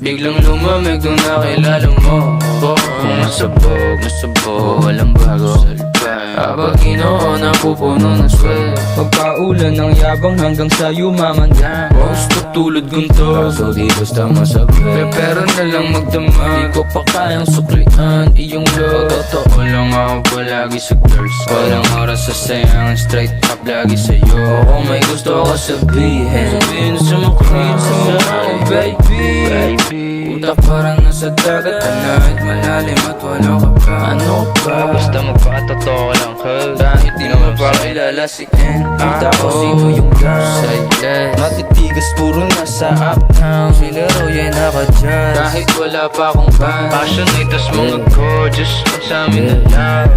Biglang lumamig nung nakilala mo. Kung masabog, walang bago. Habang ginoo na pupuno ng swel. Pagpaulan ng yabang hanggang sa yumaman yan. Gusto tulad gunto, kaso di basta masabi. Pero na lang magdama, di ko pa kayang suklian iyong love. Totoo lang ako palagi sa girls. Walang oras sa sayang, straight up lagi sa'yo. Oo, may gusto ako sabihin. Sabihin sa makulit sa mga baby. Utak parang nasa dagat, tonight malalim at wala ka pa. Ano ba? Basta magpatotoo lang ka. Kahit di mo pa kilala si N. Kita ko sino yung guy. Matitigas puro nasa uptown. Sila Roy ay naka-jazz. Kahit wala pa akong band. Passionate tas mga gorgeous sa amin na lang.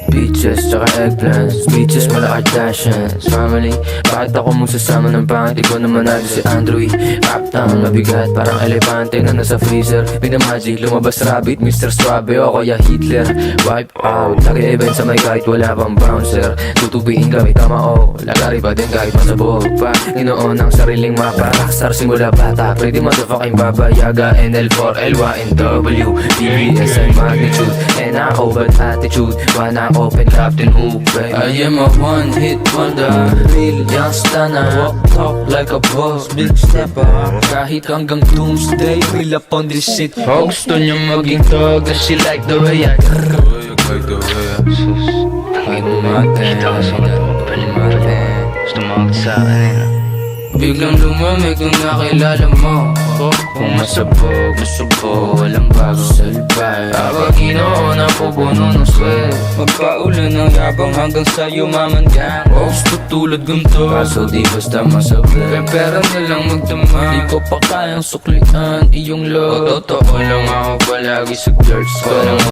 Peaches, tsaka eggplants. Peaches, mala Kardashians. Family, bakit ako magsasama ng pangit? Ikaw naman natin si Andrew. Uptown, mabigat, parang elepante na nasa freezer. Pinamagic, lumabas rabbit, Mr. Suave o kaya Hitler. Wipe out, nag-event sa may kahit wala pang bouncer. Tutubiin kami tama o lagari pa din kahit masabog pa. Ginoon ang sariling mapa, rockstar simula bata. Pretty motherfucking babayaga, NL4, LYNW DBS ay magnitude, NAO bad attitude. Wanna open Captain Hook, baby. I am a one-hit wonder, real youngster na walk talk like a boss, big stepper. Kahit hanggang doomsday, real up on this shit. Oh, gusto niya maging tog, that she like the way I Ay bumate, gusto mo sa akin. Biglang lumamig nung nakilala mo. Kung masabog, walang bago. Salbay, habang ginoo na pupuno ng swel. Magpaulan ng yabang hanggang sa yumaman gang. Gusto tulad gunto, kaso di basta masabi. Pero na lang magdama, di ko pa kayang suklian iyong love. Totoo lang ako palagi sa girls.